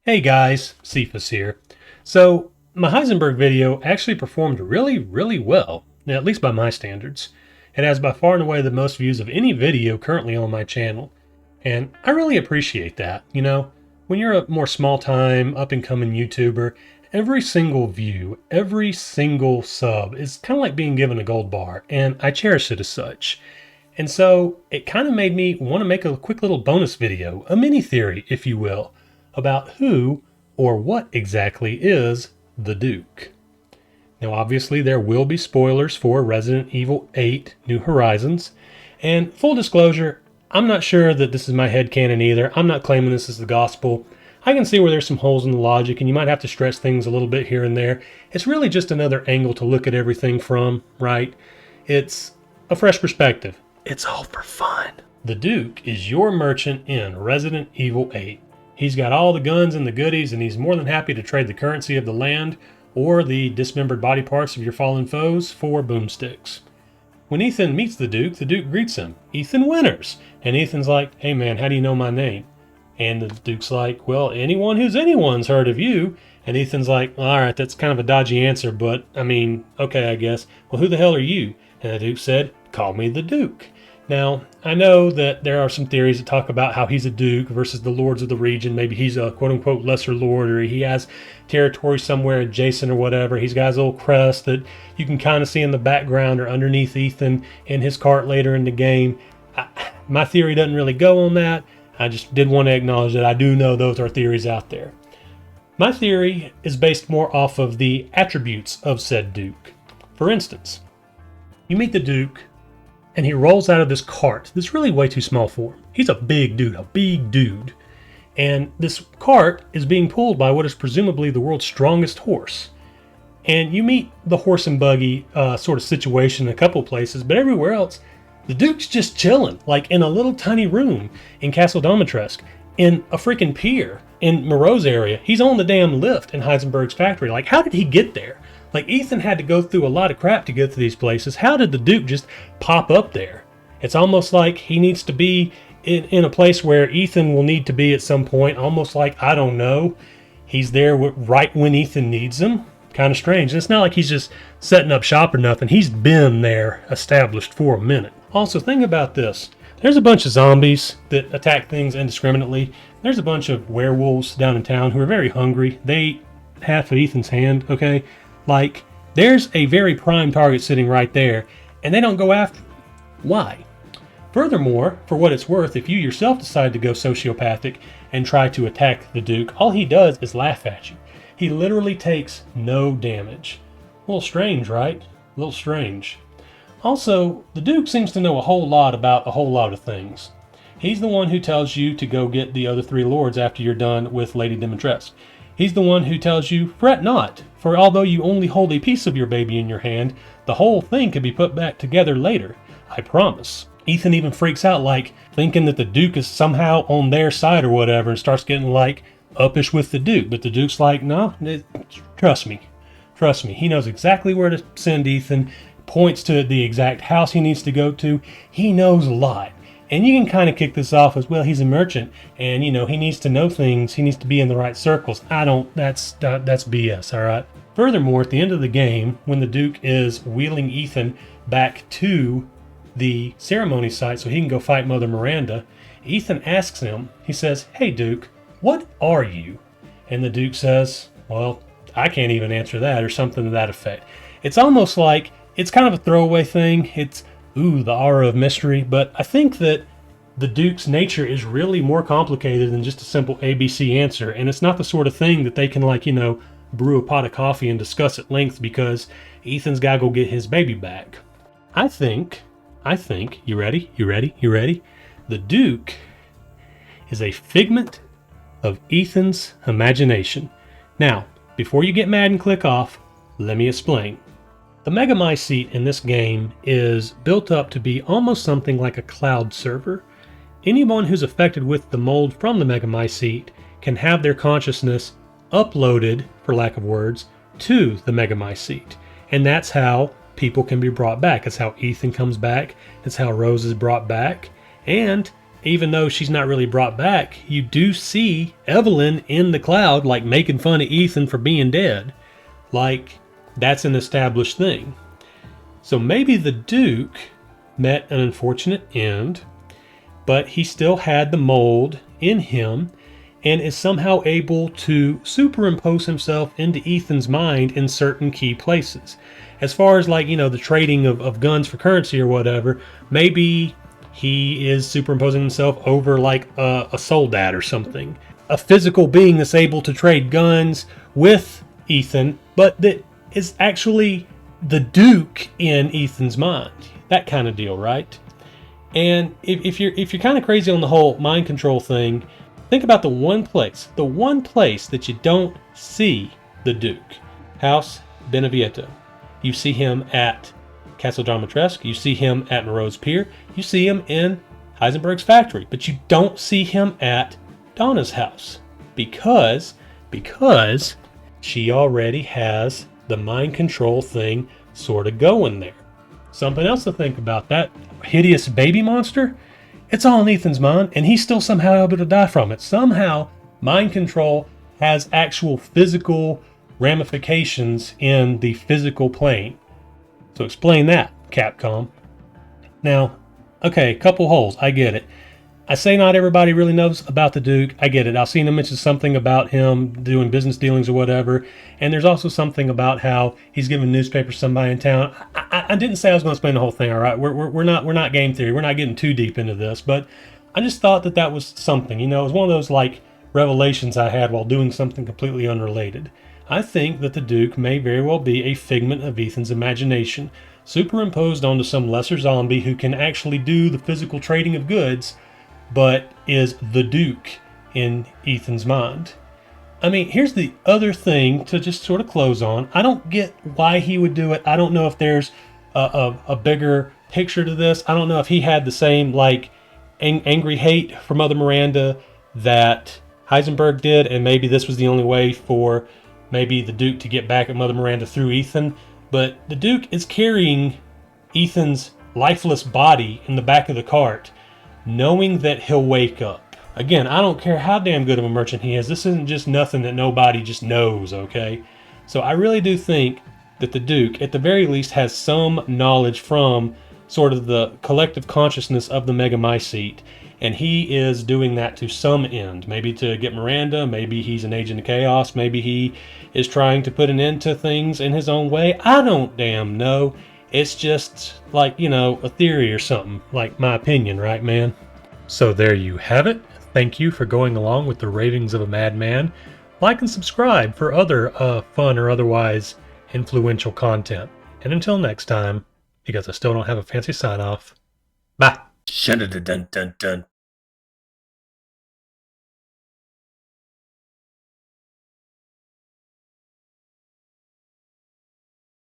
Hey guys, Cephas here. So, my Heisenberg video actually performed really well, at least by my standards. It has by far and away the most views of any video currently on my channel. And I really appreciate that. You know, when you're a more small time, up and coming YouTuber, every single view, every single sub is kind of like being given a gold bar, and I cherish it as such. And so it kind of made me want to make a quick little bonus video, a mini theory, if you will, about who or what exactly is the Duke. Now, obviously, there will be spoilers for Resident Evil 8 New Horizons. And full disclosure, I'm not sure that this is my headcanon either. I'm not claiming this is the gospel. I can see where there's some holes in the logic, and you might have to stretch things a little bit here and there. It's really just another angle to look at everything from, right? It's a fresh perspective. It's all for fun. The Duke is your merchant in Resident Evil 8. He's got all the guns and the goodies, and he's more than happy to trade the currency of the land or the dismembered body parts of your fallen foes for boomsticks. When Ethan meets the Duke greets him. Ethan Winters. And Ethan's like, "Hey man, how do you know my name?" And the Duke's like, "Well, anyone who's anyone's heard of you." And Ethan's like, "Alright, that's kind of a dodgy answer, but I mean, okay, I guess. Well, who the hell are you?" And the Duke said, "Call me the Duke." Now, I know that there are some theories that talk about how he's a duke versus the lords of the region. Maybe he's a quote-unquote lesser lord, or he has territory somewhere adjacent or whatever. He's got his little crest that you can kind of see in the background or underneath Ethan in his cart later in the game. My theory doesn't really go on that. I just did want to acknowledge that I do know those are theories out there. My theory is based more off of the attributes of said duke. For instance, you meet the Duke, and he rolls out of this cart that's really way too small for him. He's a big dude. And this cart is being pulled by what is presumably the world's strongest horse. And you meet the horse and buggy sort of situation in a couple places, but everywhere else, the Duke's just chilling, like in a little tiny room in Castle Domitresk, in a freaking pier in Moreau's area. He's on the damn lift in Heisenberg's factory. Like, how did he get there? Like, Ethan had to go through a lot of crap to get to these places. How did the Duke just pop up there? It's almost like he needs to be in a place where Ethan will need to be at some point. Almost like, I don't know, he's there right when Ethan needs him. Kind of strange. And it's not like he's just setting up shop or nothing. He's been there established for a minute. Also, think about this. There's a bunch of zombies that attack things indiscriminately. There's a bunch of werewolves down in town who are very hungry. They ate half of Ethan's hand, okay? Like, there's a very prime target sitting right there, and they don't go after him. Why? Furthermore, for what it's worth, if you yourself decide to go sociopathic and try to attack the Duke, all he does is laugh at you. He literally takes no damage. A little strange, right? A little strange. Also, the Duke seems to know a whole lot about a whole lot of things. He's the one who tells you to go get the other three lords after you're done with Lady Dimitrescu. He's the one who tells you, "Fret not, for although you only hold a piece of your baby in your hand, the whole thing can be put back together later, I promise." Ethan even freaks out, like, thinking that the Duke is somehow on their side or whatever, and starts getting, like, uppish with the Duke. But the Duke's like, "No, trust me. Trust me." He knows exactly where to send Ethan, points to the exact house he needs to go to. He knows a lot. And you can kind of kick this off as, well, he's a merchant, and, you know, he needs to know things. He needs to be in the right circles. That's BS, all right? Furthermore, at the end of the game, when the Duke is wheeling Ethan back to the ceremony site so he can go fight Mother Miranda, Ethan asks him, he says, "Hey, Duke, what are you?" And the Duke says, "Well, I can't even answer that," or something to that effect. It's almost like, it's kind of a throwaway thing. It's, ooh, the aura of mystery. But I think that the Duke's nature is really more complicated than just a simple ABC answer. And it's not the sort of thing that they can, like, you know, brew a pot of coffee and discuss at length because Ethan's got to go get his baby back. I think, you ready? The Duke is a figment of Ethan's imagination. Now, before you get mad and click off, let me explain. The Megamycete in this game is built up to be almost something like a cloud server. Anyone who's affected with the mold from the Megamycete can have their consciousness uploaded, for lack of words, to the Megamycete. And that's how people can be brought back. It's how Ethan comes back. It's how Rose is brought back. And even though she's not really brought back, you do see Evelyn in the cloud, like making fun of Ethan for being dead. Like, that's an established thing. So maybe the Duke met an unfortunate end, but he still had the mold in him and is somehow able to superimpose himself into Ethan's mind in certain key places. As far as, like, the trading of guns for currency or whatever, maybe he is superimposing himself over like a soldat or something. A physical being that's able to trade guns with Ethan, but that is actually the Duke in Ethan's mind. That kind of deal, right? And if you're kind of crazy on the whole mind control thing, think about the one place that you don't see the Duke. House Beneviento. You see him at Castle Dimitrescu. You see him at Moreau's Pier. You see him in Heisenberg's factory. But you don't see him at Donna's house. Because she already has the mind control thing sort of going there. Something else to think about, that hideous baby monster, it's all in Ethan's mind, and he's still somehow able to die from it. Somehow, mind control has actual physical ramifications in the physical plane. So explain that, Capcom. Now, okay, couple holes, I get it. I say not everybody really knows about the Duke. I get it. I've seen him mention something about him doing business dealings or whatever. And there's also something about how he's giving newspapers to somebody in town. I didn't say I was going to explain the whole thing, all right? We're not game theory. We're not getting too deep into this. But I just thought that was something. It was one of those, like, revelations I had while doing something completely unrelated. I think that the Duke may very well be a figment of Ethan's imagination, superimposed onto some lesser zombie who can actually do the physical trading of goods, but is the Duke in Ethan's mind. I mean, here's the other thing to just sort of close on. I don't get why he would do it. I don't know if there's a bigger picture to this. I don't know if he had the same, like, angry hate for Mother Miranda that Heisenberg did, and maybe this was the only way for maybe the Duke to get back at Mother Miranda through Ethan. But the Duke is carrying Ethan's lifeless body in the back of the cart, knowing that he'll wake up. Again, I don't care how damn good of a merchant he is. This isn't just nothing that nobody just knows, okay? So I really do think that the Duke, at the very least, has some knowledge from sort of the collective consciousness of the Megamycete, and he is doing that to some end. Maybe to get Miranda, maybe he's an agent of chaos, maybe he is trying to put an end to things in his own way. I don't damn know. It's just like, a theory or something, like my opinion, right, man? So there you have it. Thank you for going along with the ravings of a madman. Like and subscribe for other fun or otherwise influential content. And until next time, because I still don't have a fancy sign-off, bye. Shun-dun-dun-dun-dun.